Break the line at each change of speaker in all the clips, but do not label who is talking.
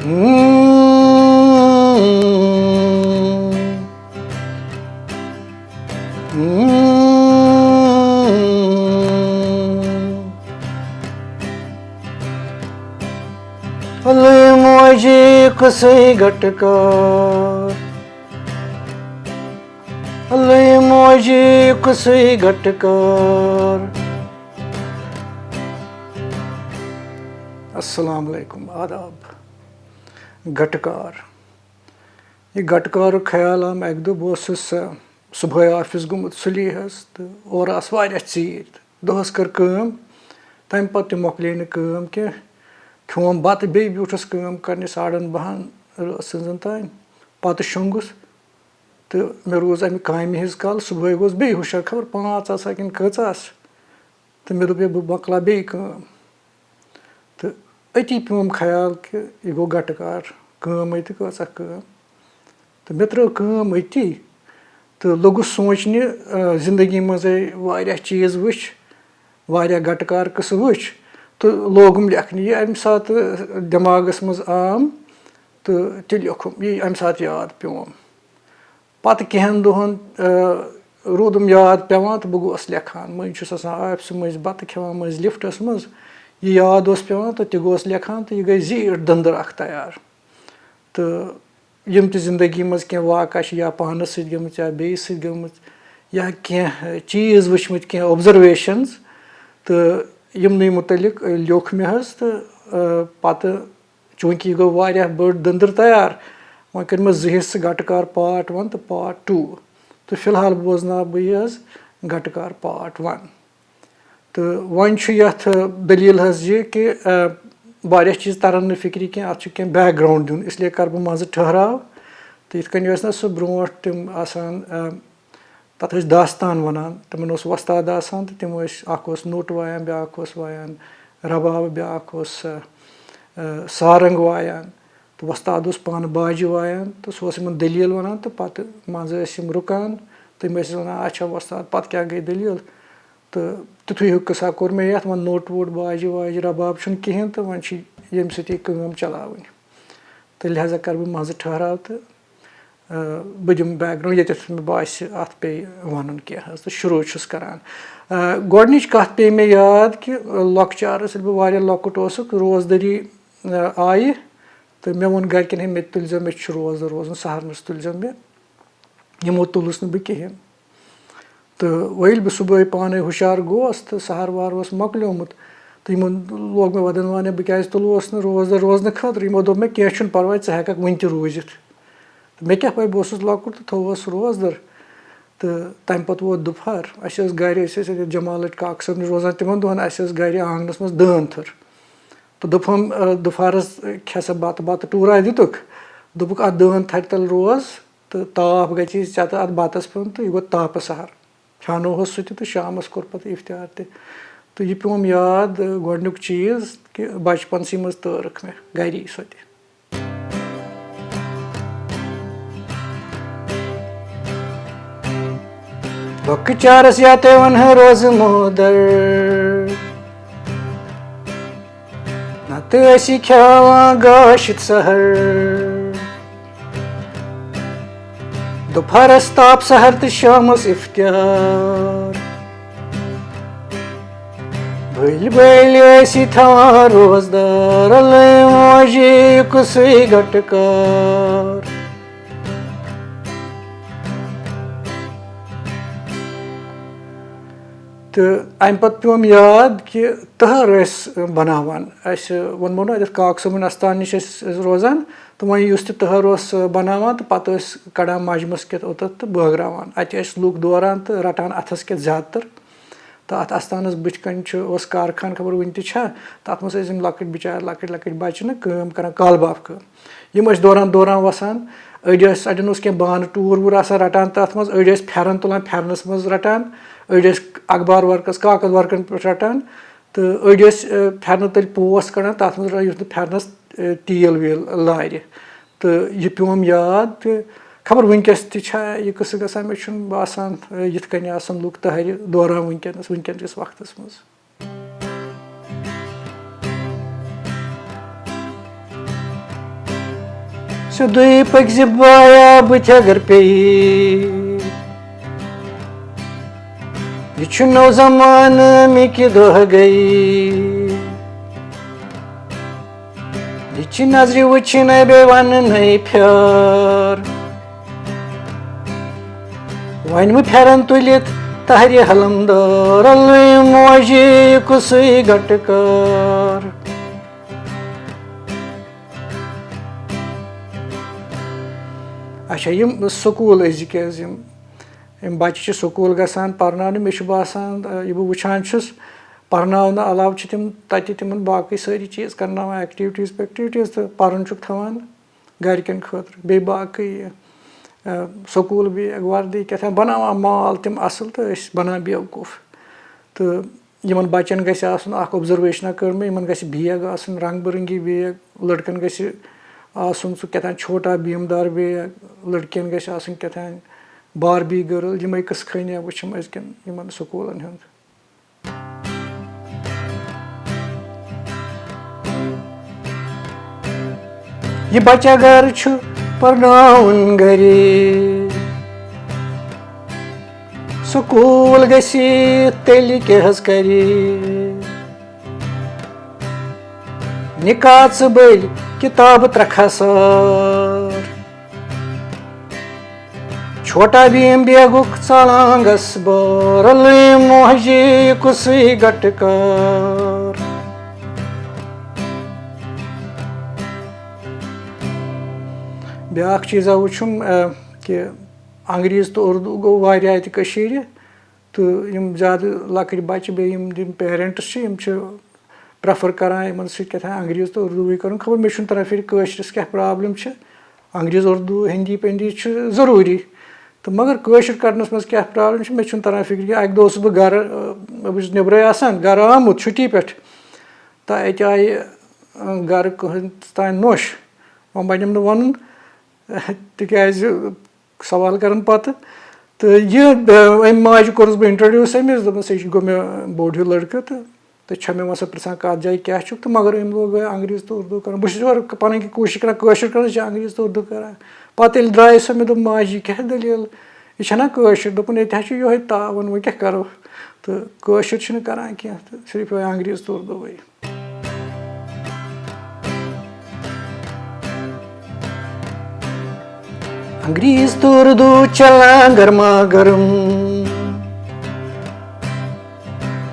Moji kusai Ghatikaar, moji kusai Ghatikaar. Assalamu alaikum, आदाब. Ghatikaar. ये Ghatikaar ख्याल आम एक दो बस सुबह ऑफिस गुमत सुली तो और आस वारिया चीर दोहस कर काम तम पत्ते मकले न काम के खोम बत बे ब्यूठस काम करने 12:30 संजन तान पत शंगुस तो मे रोज अमि कामि हिज कल सुबह गोस बे हुशर खबर 5 आसा किन कचास तो मे दोप बह मकला बे काम तो अति पेम ख्याल कि यह गो Ghatikaar काम अति कचा काम तो मे त्रो काम अति तो लोगुस सोचने जिंदगी मजे वारिया चीज वुच वारिया Ghatikaar कस वुच तो लोगुम लेखन यह अमि सात दिमागस मज आम तो ते लेखुम यह अमि सात याद पेम पत कहन दोहन रूदुम याद पेवान तो बह गोस लेखान मज ऑफिस मज बत खेवान मज लिफ्टस मज यह याद पेवान तो तह गोस लेखान तो यह गई जीट दंदर अख तैयार तो यम त जिंदगी मज कह वाक़ा या पानस सत गमत या बेस सत गमत या कह चीज वुचमत कह ऑब्जर्वेशंस तो यमन मुतलिक लियोख मे तो पत चूंकि यह गो वारिया बड़ दंदर तैयार वह कर मे 2 हिस्से Ghatikaar पार्ट 1 तो पार्ट 2 तो फिलहाल बोजना बह Ghatikaar पार्ट 1 तो वन यथ दलील ये कि वारिया चीज तरन फिक्री कह अत कह बैकग्राउंड दिन इसलिए कर बह मज ठहराव तो इथ कन ना सह ब्रो तम आसान तथ दास्तान वनान तमन वस्ताद आसान तो तम अख नोट वायान ब्याक वायान रबाब ब्याक सारंग वायान तो वस्ताद पान बाजि वायान तो सह दलील वनान तो पत मज रुकान तम वनान अच्छा वस्ताद पत क्या गई दलील तो तुथु हिक कसा कोर मे ये वन नोट वोट बाजि वाजि रबाब कहें तो वन यम सम चलावन तो लिहाजा कर बह मज ठहराव तो बह दिम बैकग्राउंड ये मे बास अत पे वन कह तो शुरू करान गोडनिच कत पे मे याद कि लॉकचारस बह वारिया लॉकुट रोजदरी आई तो मे वोन गरकन मे तुलजो मे रोजदर रोजन सहरनस तुलजो मे यमो तुलस न बह कहें तो वही बह सुबह पाने हुशार गोस तो सहर वार मकलोमुत तो इन लोग मे वदन वाने बह क्या तुलोस न रोजदर रोजन खतर यमो दोप मे कह पर्वा ऐ हेक वन तह रूजित तो मे क्या पे बह लॉकुट तो थोवस रोजदर तो तम पत वोत दुपहर अस गर जमाल काक सब रोजान तिमन दोहन अस गर आंगनस मज दान थर तो दोपम दुपहरस खेसा बत बत टूरा दितुक दोपुक अत दान थर तल रोज तो ताप गई चत अत बतस पे तो यह गो ताप सहर छानो सह तो शामस कोर पे इफ्तार तो यह पेम याद गोडनुक चीज कि बचपन सी मज तर्क मे गरी सो लॉकचारस या ते वन रोज मोदर न तो खेवा गाशित सहर दोपहरस ताप सहर तो शामस इफ्तार भल भल थवान रोजदार मोजी कुसै Ghatikaar तो अम पे पेम याद कि तहर बनावान वनमो ना काक सबन अस्तान नश रोजान तो वह तहर बनावान तो पत कड़ान मजमस के ओत तो बगरावान अत लूक दौरान तो रटान अथस के ज्यादातर तो अत अस्तानस बुथ कन कारखान खबर वन तो अत मज लकट बिचार लकट लकट बच्चे ना काम कर कालबाफ काम यम दौरान दौरान वसान अड़न कह बान टूर वूर रटान तथ मज अड़ फेरन तुलान फेरनस मज रटान अड़ अखबार वर्कस कागज वर्कन पे रटान तो अड़ फेरन तल पोस कड़ान तथ मज युथ फेरनस टील वील लार तो यह पेम याद तो खबर वनकस तह कस ग मे बासान यिथ कन लूक तहर दौरान वनकस वक्तस मज Siddui pagzibaya bıtya garpeyi. Yçun o zamanım iki doğa gayi. Yçun nazri uçine bevanın ay pyar. Vayn mı pyaran tulit tahri halamdar. Allah'ım muaji kusuy Ghatikaar. Aşa yım skul ezikez yım. Bच्चे छ school गसान परनाने मे बासान यह बह वुचान परनावन अलाव तम तमन बाकी सारी चीज़ करनावान activities पैक्टिविटीज़ तो पर्न थवान गरकन खतर बे बाकी स्कूल बैग वर्दी क्या बनावान माल तम असल तो बनान बेवकूफ़ तो इन बच्चन गि ऑब्जर्वेशन कर मे इन बैग रंग बिरंगी बैग लड़कन गि सह क्या छोटा बीमदार बैग लड़कियन गि क्या बारबी गर्ल यम कस खनिया वुचम अजकन स्कूलन हुंद यह बच्चा घर परनाउन गरे स्कूल गसी तेलि केहस करे निकाच बल किताब त्रखसार छोटा भीम बेगुक चालांगस बार मोहजी कुसुई Ghatikaar ब्याक चीज़ा वुचुम कि अंग्रेज़ तो उर्दू गो वारिया तो यम ज़्यादा लकट बच्चे बेम पेरेंट्स प्रेफर करान इन क्या अंग्रेज़ तो उर्दू कर खबर मे तरह फिर कशरस क्या प्रॉब्लम अंग्रेज़ उर्दू हिंदी पेंदी ज़रूरी तो मगर कशर करनस मज क्या प्रॉब्लम मे तरह फिक्र अक दह बह गर बस नब्रे गर आमुत छुट्टी पे तो अत आय गर तान नोश वो बन वन तिकाज सवाल कर पत तो यह माज कोर्स बह इंट्रोड्यूस अमिस दोपस यह गो मे बोड़ हिू लड़का तो मे वह पृछान कत जाए क्या तो मगर अम लोग अंग्रेज़ तो उर्दू कर बहुत पन कोशिश कर अंग्रेज़ तो उर्दू कर पत द्राय सो मे दोप माजी क्या दलील यह कशर दोपन ये तावन वो क्या करो तो कशर करान क्या तो सिर्फ अंग्रेज़ तो उर्दू वही अंग्रेज़ तो उर्दू चलान गर्मा गर्म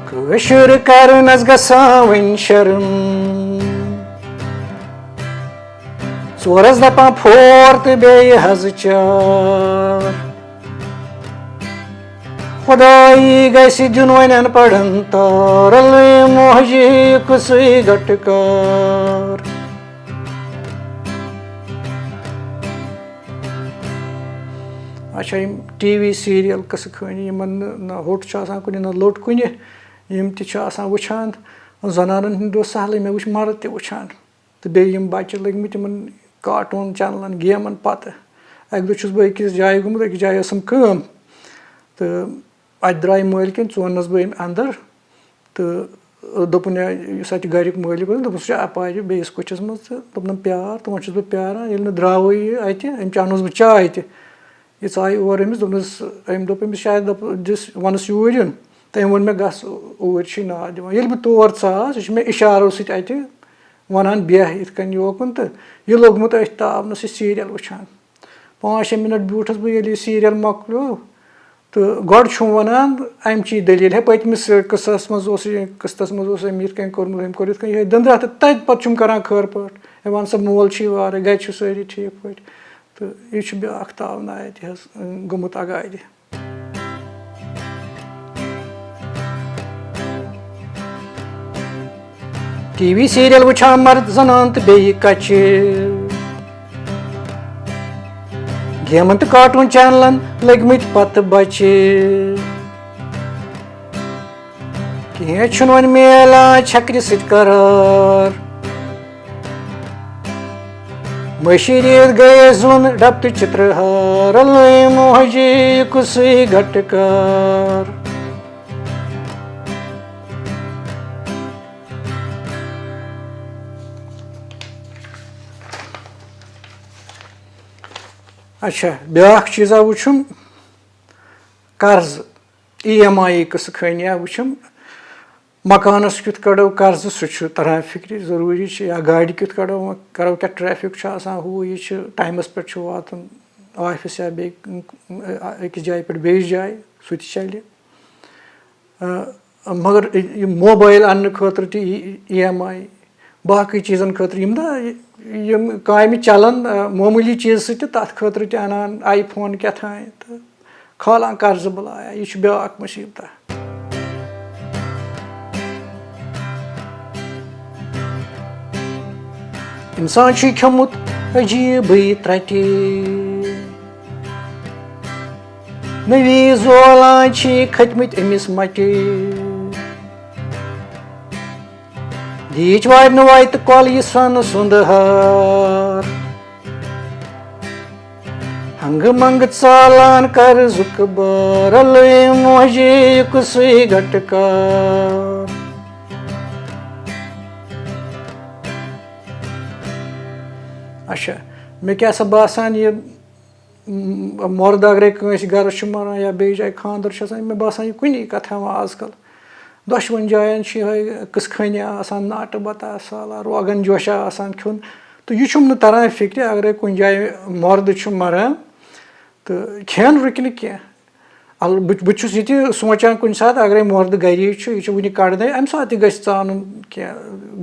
कशर करनस गसान वन शर्म Soras dapan फोर तो बे हज चार खुदाई गसी दिन वन पढ़न तार मोहजी कुसुई Ghatikaar अच्छा टीवी सीरियल कस खनी ना होट कुन ना लोट कुन यम वुचान जनानन हंद सहल मे वुच मर्द ते वुचान तो बेम बच्चे लगमत इन कार्टून चैनलन गेमन पत अक दह बह अकिस जाय गुमुत अकिस जाय कम तो अत द्राय मालिकन चोनस बह अंदर तो दोपन अत गरिक मालिक दोपस अपार बेस कुचस मज दोपन प्यार तो वह बह प्यारान ये द्रावे अत अनोस बह चाय ये आय और अमिस दोपनस अम दोप अमिस शायद दिस वनस यूर इन तम वो मे गस ऊर ना दिवान ये बह तौर आस यह मे इशारो सत वनान बेह इन योकुन तो यह लोगमुत अथ तावनस सीरियल वुचान 5-6 मिनट ब्यूठस बह ये सीरियल मकलो तो गोड वनान अमची दलील है पतमिस किस्सस किस्तस मज अमीर कन कोर्मुत कोर ये दंद्रा तो तत पे करान खर पे वन सा मोल वारे गर सारी ठीक पे तो यह ब्याक तावना गुमुत अगाड़ टीवी सीरियल वुचान मर्द जनान तो बे कच्चे गेमन तो कार्टून चैनलन लगमत पत बच्चे कह वन मिलान छक्र सत करार मशीरियत गए जुन डपत चित्रहार मोहजी कुसुई Ghatikaar अच्छा ब्याख चीज़ा वुचुम कर्ज EMI कस खनिया वुचुम मकानस क्युत कड़ो कर्ज सह तरह फिक्र जरूरी या गाड़ी क्युत कड़ो करो क्या ट्रैफिक हू यह टाइमस पे वातन ऑफिस या अकिस जाय पे बेस जाय सह चल मगर मोबाइल अन्न खतर EMI बाकी चीज़न खतर यम काम चलान मामूली चीज़ सत तथ खतर अनान iPhone क्या थान तो खालान कर्ज बलाया यह ब्याक मुसीबत इंसान खेमुत अजीब त्रटि नवी जोलान खतमत अमिस मटि दीच वार वात कल यह सन सुंद हार हंग मंग चालान कर्जुक बार मोजे कुसै घटकार अच्छा मे क्या बासान यह मर्द अगर गरस मरान या बे जाए खानदर मे बासान यह कुनी कथ आजकल दशवन जायन किसखनी नाट बता साला रोगन जोशा खुन तो यह तरान फिक्र अगर कुन जाए मर्द मरान तो खेन रुक बहुत सोचान कुन सात अगर मर्द गरी यह वन कड़न अम सात ग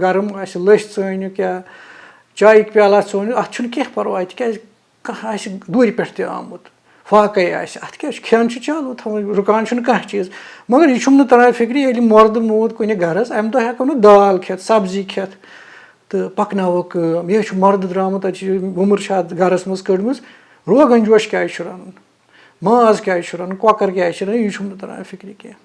गरम लस इन क्या चाय प्याला चोन अत कह परवाह तह दूर पे आमुत फाके अत क्या खेन चालू थवन रुकान कह चीज़ मगर यह तरान फिक्र ये मर्द मूद कुन गरस अम दह हेको दाल खेत सब्जी खेत तो पकनो कम यह मर्द द्रामुत वुमर गरस मज कड़म रोगन जोश क्या रन माज क्या रन कौकर क्या रन यह तरान फिक्र कह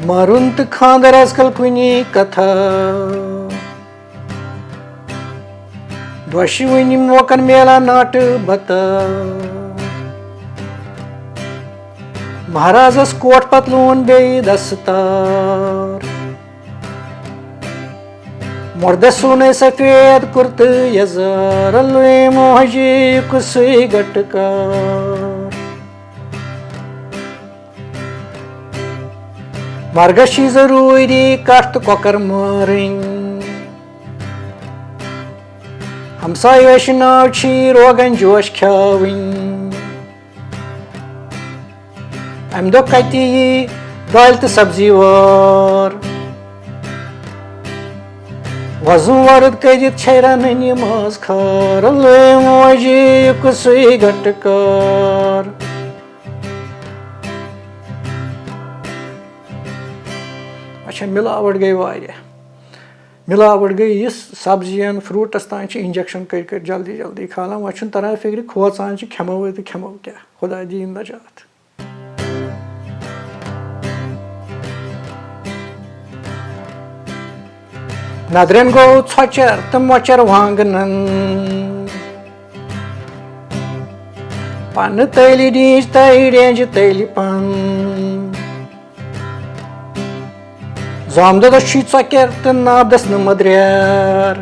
मारुन तो खानदर आजकल कुनी कथा दोशवनी मौकन मेला नाट बता महाराजस कोट पतलून बे दस्तार मर्द सुने सफेद कुर्त यजार मोहजी कुसै घटकार मरगश जरूरी कट तो कौकर मारन हमसाय नाव रोगन जोश खावन अम दो कति दाल तो सब्जी वार वजू वर्द करित छरन नमाज खार मोजी कुसै घटकार अच्छा मिलावट गई वारिया मिलावट गई इस सब्जियन फ्रूटस तान इंजेक्शन कर जल्दी जल्दी खालान वह तरान फिक्र खोचान खेमो तो खेमो क्या खुदा दीन नजात नदरन गो छचर तो मचर वांगनन पन तैली डीज तै रेंज तैली पन Zamda da çiçeker nabdas madrer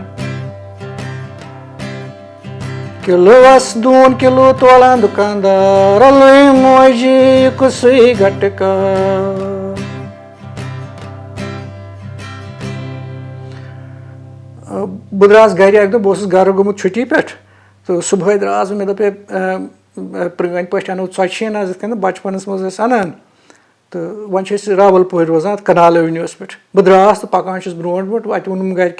Kilo was don kilo tolan dukandar Alay moji kusai Ghatikaar Budras gari ekdo bosuz gar gomut çuti pet तो सुबह द्रास मे दपे प्रन पे अनो षीन आज बचपनस मज अनान तो वन रावलपुर रोजान कनाल एवेन्यूस पे बह द्रास तो पकान ब्रो ब्रो अत वोनम गरक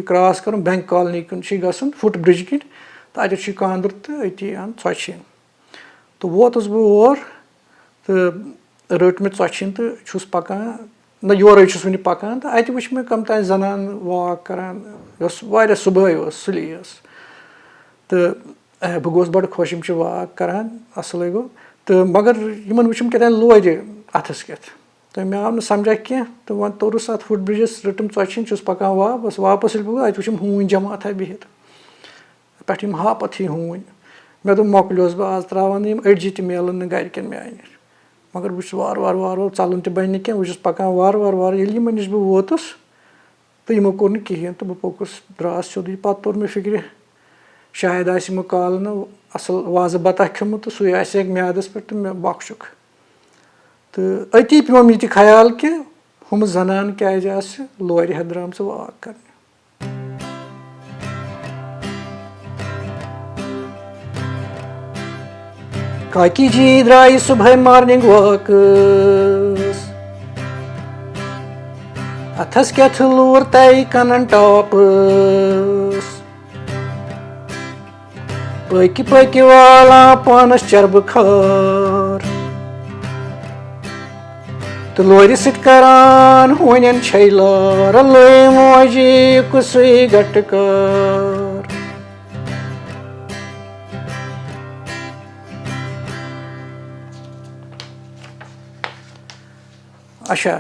क्रॉस कर बैंक कॉलोनी कुन गसन फुट ब्रिज किन तो अत कांदर तो अति अन षीन तो वोतस बह और तो रट मे षीन तो छुस पकान ना योर वन पकान तो अत वुच मे कम तान जनान वाक करान सुबह सुली तो बह गोस बड़ खुश वाक करान असल गो तो मगर इन वुचम क्या लोर अथस कत तो मे आव समझा कह तो वो तोरस अत फुट ब्रिजस रटम षीन चुस पकान वापस बह अत वुचम हून जमात बिहित पे हापत ही हून मे दोप मोकलियोस बह आज त्रावान अड़जी त मिलन गरकन मान मगर बह वार वार वार वार चलन त बन कह वुचस पकान वार वार वार ये निश बह वोतुस تہٕ یِمو کوٚر نہٕ کِہیٖنۍ تہٕ بہٕ پوٚکُس درٛاس سیوٚدُے پَتہٕ توٚر مےٚ فِکرِ شاید آسہِ یِمو کالہٕ نہٕ اَصٕل وازٕ بَتہ کھیوٚمُت تہٕ سُے آسہِ میادَس پٮ۪ٹھ تہٕ مےٚ بۄکھچُکھ تہٕ أتی پیوٚم یہِ تہِ خیال کہِ ہُمہٕ زَنان کیٛازِ آسہِ لورِ ہٮ۪تھ درٛامژٕ واک کَرنہِ کاکی جی درٛایہِ صُبحٲے مارنِنٛگ واکَس اَتھَس کٮ۪تھٕ لوٗر تَے کَنَن ٹاپَس پٔکۍ پٔکۍ والان پانَس چربہٕ کھار تہٕ لورِ سۭتۍ کَران ہوٗنٮ۪ن چھے لار لٲے موجی کُسُے گٹکار اچھا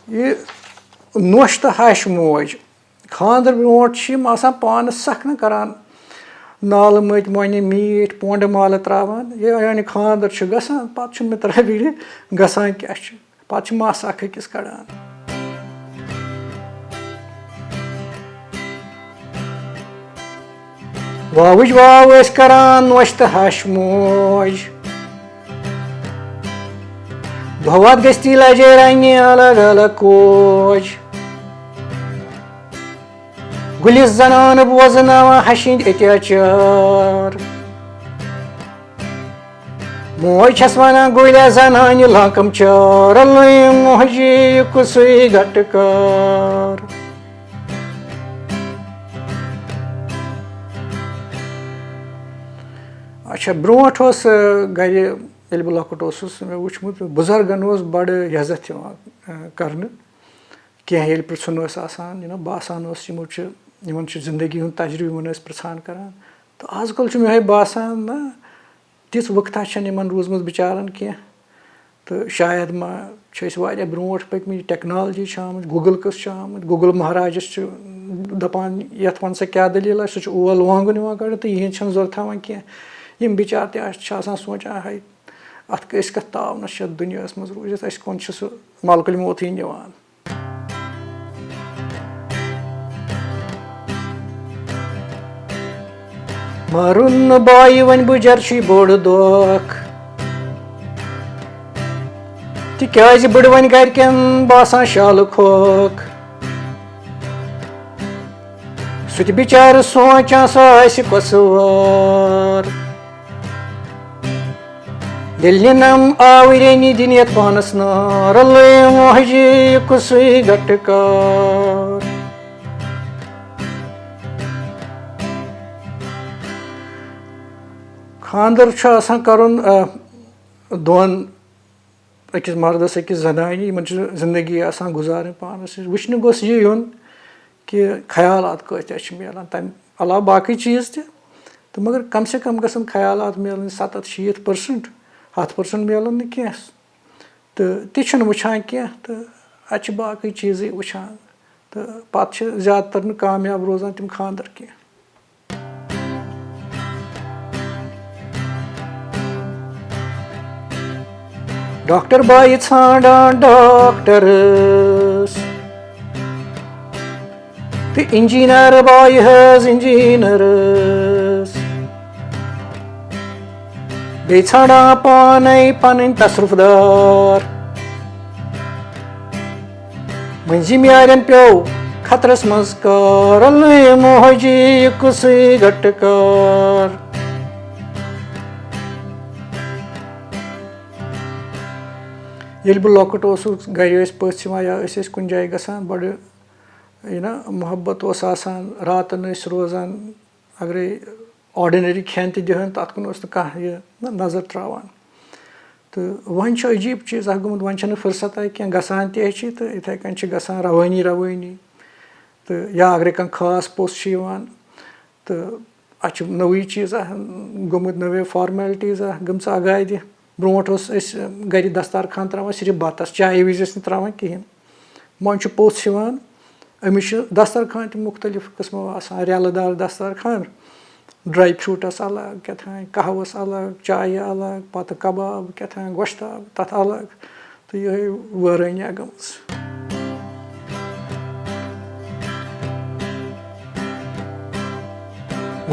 یہِ نۄش تہٕ ہَش موج خانٛدر برونٛٹھ چھِ یِم آسان پانہٕ سَکھ نہ کَران نالہٕ مٔتۍ مۄنہِ میٖٹھۍ پونٛڈٕ مالہٕ ترٛاوان یعنی خانٛدر چھُ گژھان پَتہٕ چھُنہٕ مےٚ تران فِکرِ گژھان کیٛاہ چھُ پَتہٕ چھِ مَس اَکھ أکِس کَڑان واوٕج واو ٲسۍ کَران نۄش تہٕ ہَش موج دۄہوات گٔژھتی لَجے رَنہِ الگ الگ کوج گُلِس زَنانہٕ بوزناوان ہَشہِ ہِنٛدۍ اتیاچار موج چھَس وَنان گُلہِ زَنانہِ لانٛکَم چار لٲے موجی کُسُے گٹکار اچھا برونٛٹھ اوس گَرِ ییٚلہِ بہٕ لۄکُٹ اوسُس مےٚ وٕچھمُت بُزرگَن اوس بَڑٕ عزت یِوان کَرنہٕ کینٛہہ ییٚلہِ پِرٛژھُن اوس آسان باسان اوس یِمَن چھُ زندگی ہُنٛد تجرُبہٕ یِمَن ٲسۍ پِرٛژھان کَران تہٕ آز کَل چھُ مےٚ یِہوٚے باسان نہ تِژھ وٕقتہ چھَنہٕ یِمَن روٗزمٕژ بِچارَن کینٛہہ تہٕ شاید ما چھِ أسۍ واریاہ برونٛٹھ پٔکۍمٕتۍ ٹٮ۪کنالجی چھِ آمٕژ گوٗگٕل قٕصہٕ چھُ آمُت گوٗگٕل مہراجَس چھُ دَپان یَتھ وَن سا کیٛاہ دٔلیٖل آسہِ سُہ چھُ اول وانٛگُن یِوان کَڑنہٕ تہٕ یِہِنٛز چھَنہٕ ضوٚرَتھ تھاوان کینٛہہ یِم بِچار تہِ چھِ آسان سونٛچان ہَے اَتھ أسۍ کَتھ تاونَس چھِ اَتھ دُنیاہَس منٛز روٗزِتھ اَسہِ کُن چھُ سُہ مَلکُل موتھٕے نِوان مارُن نہٕ بایہِ وۄنۍ بٕجَر چھُے بوٚڑ دۄکھ تِکیٛازِ بٕڈٕ وۄنۍ گَرِکٮ۪ن باسان شالہٕ کھوکھ سُہ تہِ بِچارٕ سونٛچان سُہ آسہِ کۄسہٕ وار ییٚلہِ نِنَم آوٕرینی دِنہِ یَتھ پانَس نار لٲے موجی کُسُے گٹکار خانٛدر چھُ آسان کَرُن دۄن أکِس مردَس أکِس زنانہِ یِمن چھِ زندگی آسان گُزارٕنۍ پانَس سۭتۍ وٕچھنہٕ گوٚژھ یہِ یُن کہِ خیالات کۭتیاہ چھِ مِلان تَمہِ علاوٕ باقٕے چیٖز تہِ تہٕ مگر کَم سے کَم گژھن خیالات مِلٕنۍ 70-80% 100% مِلان نہٕ کینٛہہ تہٕ تہِ چھُنہٕ وٕچھان کینٛہہ تہٕ اَتہِ چھِ باقٕے چیٖزٕے وٕچھان تہٕ پَتہٕ چھِ زیادٕ تر نہٕ کامیاب روزان تِم خانٛدر کینٛہہ ڈاکٹر بایہِ ژھانٛڈان ڈاکٹرس تہٕ اِنجیٖنر بایہِ حظ اِنجیٖنرس بیٚیہِ ژھانٛڈان پانے پَنٕنۍ تصرُف دار مٔنٛزِم یارٮ۪ن پیوٚو خطرس منٛز کار لٲے موجی کُسُے گٹکار ییٚلہِ بہٕ لۄکُٹ اوسُس گَرِ ٲسۍ پٔژھۍ یِوان یا أسۍ ٲسۍ کُنہِ جایہِ گژھان بَڑٕ محبت اوس آسان راتَن ٲسۍ روزان اگرے آڈِنٔری کھٮ۪ن تہِ دِہَن تَتھ کُن اوس نہٕ کانٛہہ نظر ترٛاوان تہٕ وۄنۍ چھُ عجیٖب چیٖز اَکھ گوٚمُت وۄنۍ چھَنہٕ فٕرسَتہ کینٛہہ گژھان تہِ چھِ تہٕ یِتھَے کٔنۍ چھِ گژھان رَوٲنی تہٕ یا اگرے کانٛہہ خاص پوٚژھ چھُ یِوان تہٕ اَتھ چھُ نوٚوُے چیٖزا گوٚمُت نٔوے فارمیلٹیٖزا گٔمژٕ اگادِ برونٛٹھ اوس أسۍ گَرِ دسترخان ترٛاوان صرف بَتَس چایہِ وِزِ ٲسۍ نہٕ ترٛاوان کِہیٖنۍ وۄنۍ چھُ پوٚژھ یِوان أمِس چھُ دسترخان تہِ مُختلِف قٕسمو آسان رٮ۪لہٕ دار دسترخان ڈرٛاے فرٛوٗٹَس الگ کیٛاتھانۍ قہوَس الگ چایہِ الگ پَتہٕ کَباب کیٛاتھانۍ گۄشتاب تَتھ الگ تہٕ یِہوٚے وٲرٲنیٛا گٔمٕژ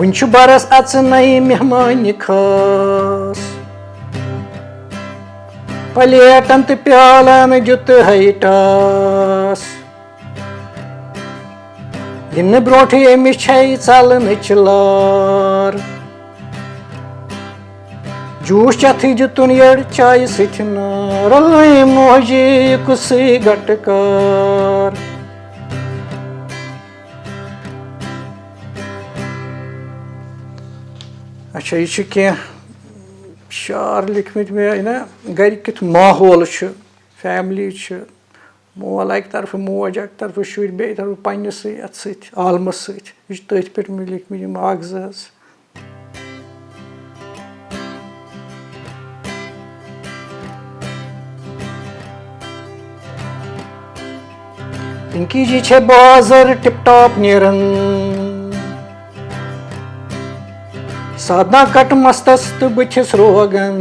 वुन छु बरस अचनई मेहमान खास प्लेटन तो प्यालन जुत है टास दिन ब्रोठ अमिस चलन लार जूस चथ जुतुन यड़ चाय सर मोजी कुस घटकार अच्छा यह क्या शार लिखमत मे ना गर कित माहौल फैमिली मोल अक तरफ मोज अक तरफ शुर बे तरफ पन्नस आलमस सत पे लिखमत अख ज पिंकी जी छे बाजार टिप टॉप नेरन साधना कट मस्तस तो बुथिस रोगन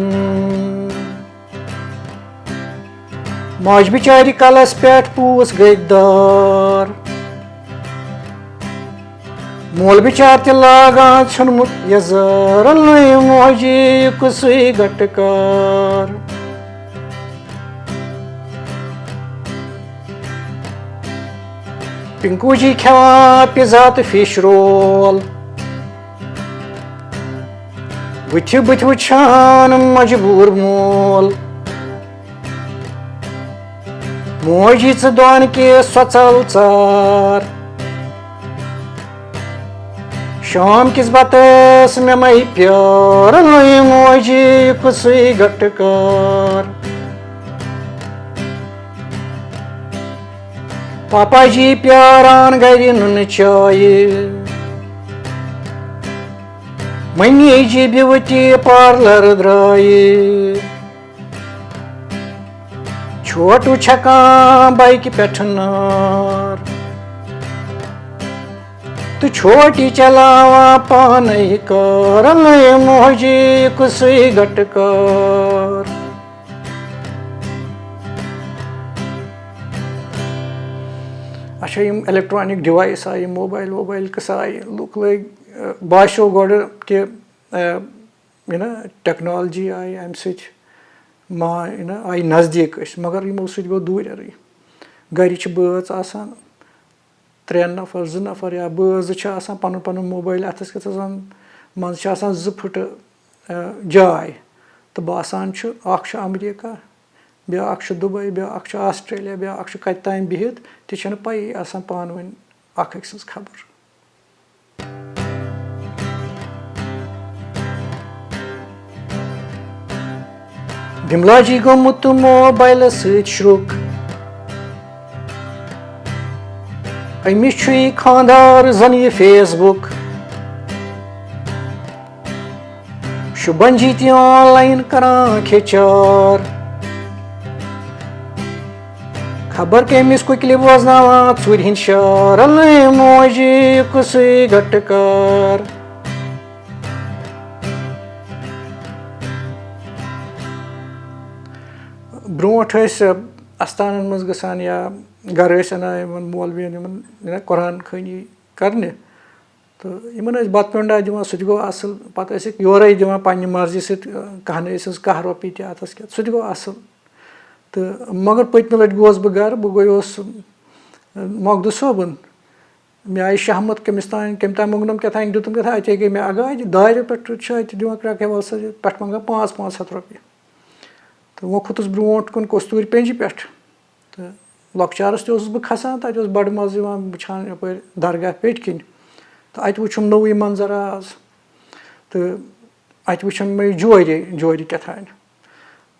माज बिचारी कलस पे पूस गदार मोल बिचार ते लागान छुनमुत यजार मोजी कुस घटकार पिंकू जी खवा पिज़्ज़ा तो फिश रोल बुथ वुचान मजबूर मोल मोजी दोन के सोचल चार शाम किस बतस मे मई प्यार मोजी कुस घटकार पापा जी प्यारान गर नुन चाय मम्मी जी बिवती पार्लर द्राय छोटू छकान बाइक पेठ नार तो छोटी चलावा पान कार मोजी कुस घटकार अच्छा यम इलेक्ट्रॉनिक डिवाइस आए मोबाइल कस आए लुक लग बाशो गोड़ कि टेक्नोलॉजी आई अम मा आई नज़दीक मगर यमो गो दूर गर बच आसान 3 नफर 2 नफर या बच पन पन मोबाइल अथस के मज 2 फुट जाय तो बासान अमरीका ब्याक दुबई ब्याक ऑस्ट्रेलिया ब्याक कत ताम बिहित ती पई आसान पान वन अख सज खबर बिमला जी गोमुत मोबाइल सरुक अमिस खानदार जन यह फेसबुक शुभन जी ती ऑनलाइन करान खेचार खबर कमिस कुकल बोजनावान चुर हिंद शार मोजी कुस घटकार ब्रोट अस्तान मज गसान या गर अनान मौलवियन कुरान खानी करने तो इन बत पेंडा दिवान सह गो असल पे योर दिवान पन्ने मर्जी सहन कह रोपी तथस क्या सह गो असल तो मगर पत्म लट गोस बह गर बह गोस मखदू सोबन मे आई शहमत कमिस तान कम तान मोगनम क्या तान दुतम क्या अत गई मे आगाज दार पे दिवान क्रैक वल सा पे मंगान 500 रुपये तो वो खोतस ब्रोट कुन कस्तूर पेंज पे तो लॉकचारस ते बह खसान तत बड़ मज वुचान यप दरगाह पेट किन तो अत वुचम नवुय मंजर आज तो अत वुचम मे जोर क्या थान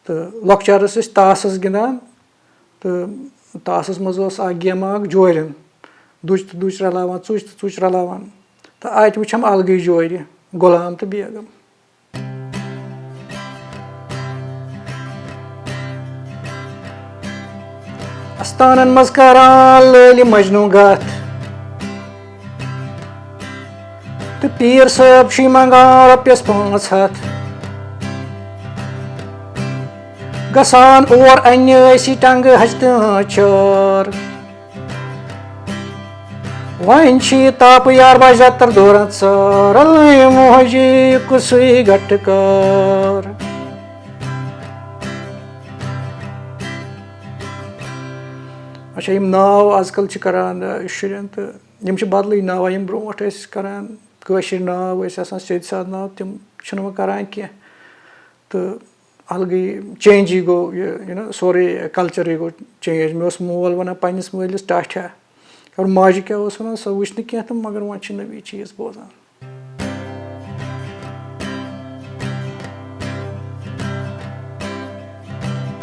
तो लॉकचारस तास गिंदान तो तासस मज गेम जोरन दुच तो दुच रलावान चुच तो चुच रलावान तो अत वुचम अलग जोर गुलाम तो बेगम अस्तानन मज करान लैल मजनू गत तो पीर साहब मंगान रपियस 500 गसान और अन्य टंग हज चार Vanchi tap yar bajatar dorat saral moji kusui Ghatikaar. अच्छा यम नाव आजकल करान शुरन तो यम बदल नाव यम ब्रोट करान कशर नाव सेद साद नाव तम करान कह तो अलगै चेंज गो यू नो सोरे कल्चर गो चेंज मे मोल वन पन्निस मलिस टाठा और माजि क्या वन सो वुच कह तो मगर वो नवी चीज बोजान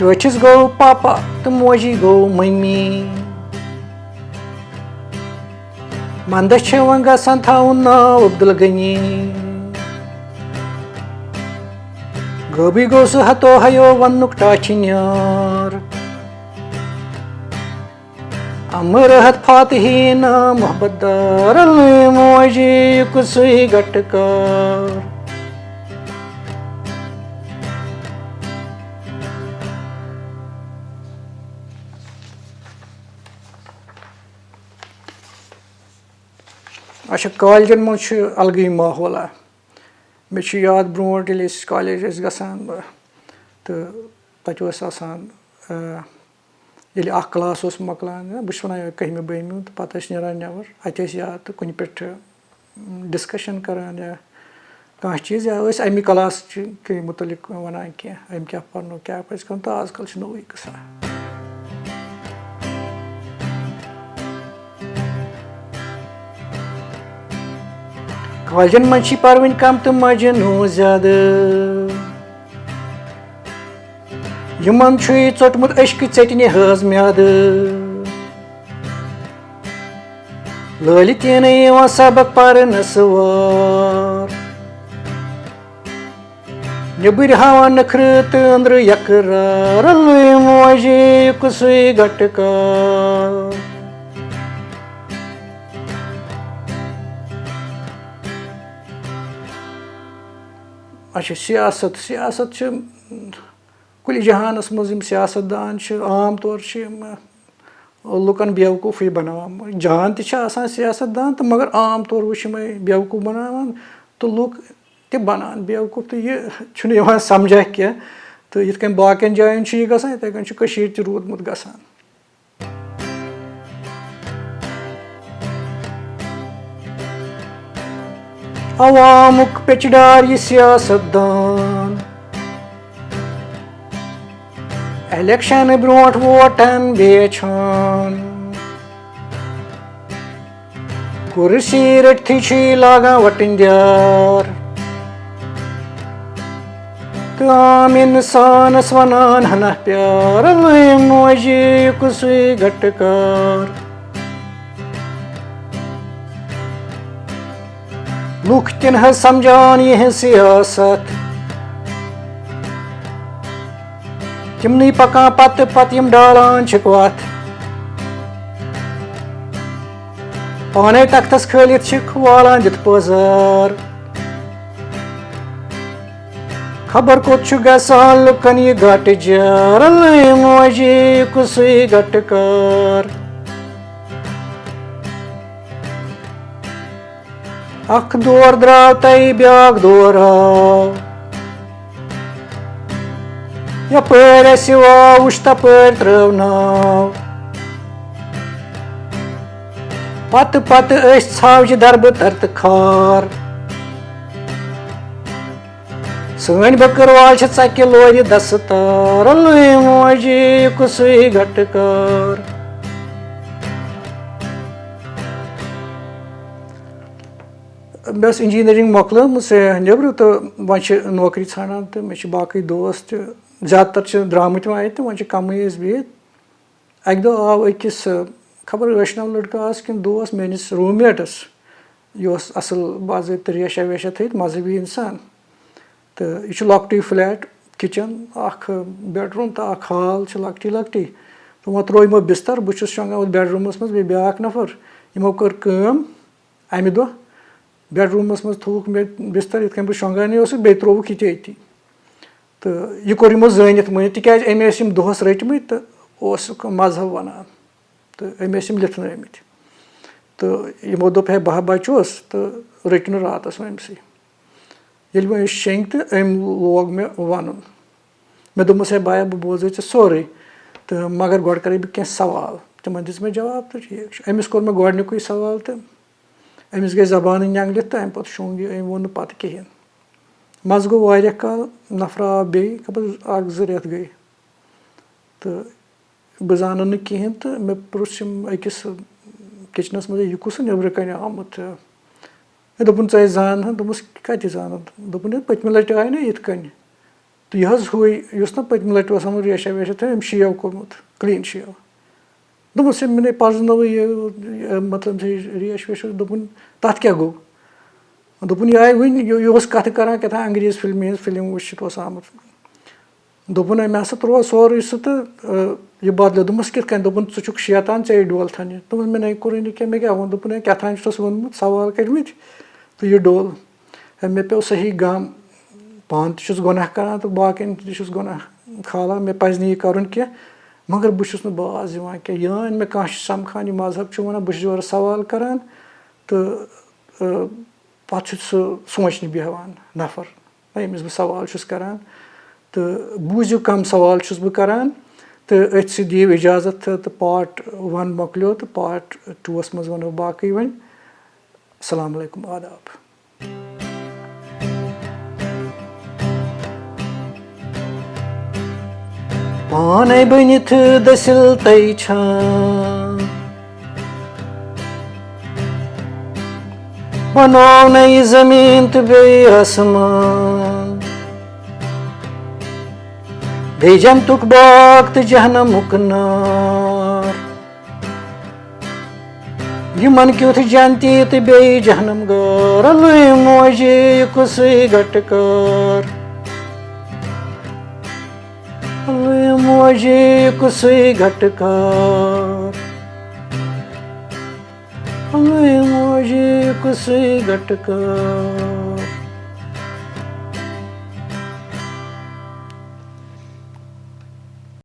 टचस गो पापा तो मोजी गो मम्मी मंदस वन गसान थाउन नाव अब्दुल गनी गोबी गो सह हतो हयो वनुक टाचिन्यार अमरहत फातहीन मोहब्बत दार मोजी कुसुई Ghatikaar. अच्छा कॉलेजन मज अलग माहौल मे याद ब्रोट कॉलेज गसान तो तत आसान ये क्लास मकलान बस वन 10वीं 12वीं तो पत् नान नबर अत या तो कुन पे डिस्कशन करान या कह चीज़ या अमी क्लास के मुतलिक वन कह अम क्या पनो क्या पज कर तो आजकल नोई गसान कॉलेजन मज परवन कम तो मजन हो ज्यादा यमन चोटमुत अश्क चटने हज म्याद ललित सबक परनस वार नबर हावा नखर तो अंदर यकरार मोजे कुसुई Ghatikaar. अच्छा सियासत सियासत कुल जहानस मज सियासतदान आम तौर लुकन बेवकूफ़ी बनावान जहान तसान सियासतदान तो मगर आम तौर वो बेवकूफ़ बनावान तो लुक ते बनान बेवकूफ़ तो यह समझा क्या तो इत कन बाकन जायन यह गसान इथे कन कशीर ते रूदमुत गसान अवामुक पेचदार यह सियासतदान इलेक्शन ब्रोट वोटन बेचान कुर्सी रट्थी लागान वटन द्यार तो आम इंसानस वनान हना प्यार मोजी कुसुई Ghatikaar. लुक तिन समझान यह सियासत तिमन पकान पत पत यम डालान वत पाने तख्तस खलित वालान दित पजार खबर कोत गसान लुकन यह घट जार मोजी कुसुई Ghatikaar. अख दौर द्राव तई ब्याक दौर आव यपर वावुश तपर त्रव नाव पत पत छावज दरब तरत खार सन बकरवाल चक्के लोर दस्तार मोजी कुसुई Ghatikaar. बस इंजीनियरिंग मकल से नबर तो वन नौकरी ान तो मे बाकी दोस्त ज़्यादातर द्रामत वे तो वन कम बिहत अक दो आव अकिस खबर वैष्णव लड़का कि दोस्त मेनिस रूममेटस यह असल बाज़ाब्त रेशा वेशा थी मजहबी इंसान तो यह लकटी फ्लैट किचन बेडरूम तो हाल लकटी लकटी तो वो त्रो बिस्तर बहुत शोंगान बेडरूमस मज ब्याक नफर यमो कर अमे दो बेडरूमस मज थोक मे बिस्तर इत बह शोंगान बे त्रोवुक ये तो यह कोर यमो जानित मानित तिकाज अमे दोहस रटमत तो मजहब वनान तो अमे लिथनमत تہٕ یِمو دوٚپ ہے بہہ بَچوس تہٕ رٔٹۍ نہٕ راتَس وۄنۍ أمسٕے ییٚلہِ وۄنۍ أسۍ شیٚنٛگۍ تہٕ أمۍ لوگ مےٚ وَنُن مےٚ دوٚپمَس ہے بایا بہٕ بوزَے ژےٚ سورُے تہٕ مگر گۄڈٕ کَرَے بہٕ کینٛہہ سوال تِمَن دِژ مےٚ جواب تہٕ ٹھیٖک چھُ أمِس کوٚر مےٚ گۄڈنیُکُے سوال تہٕ أمِس گٔے زبانٕے نٮ۪نٛگلِتھ تہٕ اَمہِ پَتہٕ شوٚنٛگ یہِ أمۍ ووٚن نہٕ پَتہٕ کِہیٖنۍ منٛزٕ گوٚو واریاہ کال نفرا آو بیٚیہِ خبر 1-2 رٮ۪تھ گٔے تہٕ بہٕ زانان نہٕ کِہیٖنۍ تہٕ مےٚ پرُژھ یِم أکِس کِچنَس منٛز یہِ کُس نیٚبرٕ کَنۍ آمُت مےٚ دوٚپُن ژٕ ٲسۍ زانان دوٚپمَس کَتہِ زانان دوٚپُن ہے پٔتمہِ لَٹہِ آے نا یِتھ کٔنۍ تہٕ یہِ حظ ہُے یُس نا پٔتمہِ لَٹہِ اوس آمُت ریشا ویشا تھٲوِتھ أمۍ شیو کوٚرمُت کٕلیٖن شیو دوٚپمَس ہے مےٚ نے پَرزٕنوٕے یہِ مطلب ریش ویش دوٚپُن تَتھ کیٛاہ گوٚو دوٚپُن یہِ آے وٕنہِ یہِ اوس کَتھٕ کَران کیٛاہ تام انٛگریٖز فِلمہِ ہِنٛز فِلِم وٕچھِتھ اوس آمُت دوٚپُن مےٚ ہسا ترٛوو سورُے سُہ تہٕ یہِ بدلیو دوٚپمَس کِتھ کٔنۍ دوٚپُن ژٕ چھُکھ شیطان ژےٚ ڈول یہِ دوٚپُن مےٚ نے کوٚرُے نہٕ کینٛہہ مےٚ کیٛاہ ووٚن دوٚپُن ہے کیٛاہ تام چھُس ووٚنمُت سوال کٔرۍمٕتۍ تہٕ یہِ ڈوٚل مےٚ پیوٚو صحیح غم پانہٕ تہِ چھُس گۄناہ کَران تہٕ باقٕیَن تہِ چھُس گۄناہ کھالان مےٚ پَزِ نہٕ یہِ کَرُن کینٛہہ مگر بہٕ چھُس نہٕ باز یِوان کینٛہہ یان مےٚ کانٛہہ چھُ سَمکھان یہِ مذہب چھُ وَنان بہٕ چھُس یورٕ سوال کَران تہٕ پَتہٕ چھُ سُہ سونٛچنہِ بیٚہوان نفر ییٚمِس بہٕ سوال چھُس کَران تہٕ بوٗزِو کَم سوال چھُس بہٕ کَران تہٕ أتھۍ سۭتۍ دِیِو اِجازت تہٕ پاٹ 1 مۄکلیو تہٕ پاٹ 2 منٛز وَنو باقٕے وۄنۍ السلام علیکُم آداب پانے بٔنِتھ دٔسِل تے چھان بنوو یہِ زٔمیٖن تہٕ بیٚیہِ آسمان بیٚیہِ جنتُک باغ تہٕ جہنمُک نار یِمن کیُتھ جنتی تہٕ بیٚیہِ جہنم گار اللہ موجی یہِ کُسٕے گٹکار اللہ موجی یہِ کُسٕے گٹکار اللہ موجی یہِ کُسٕے گٹکار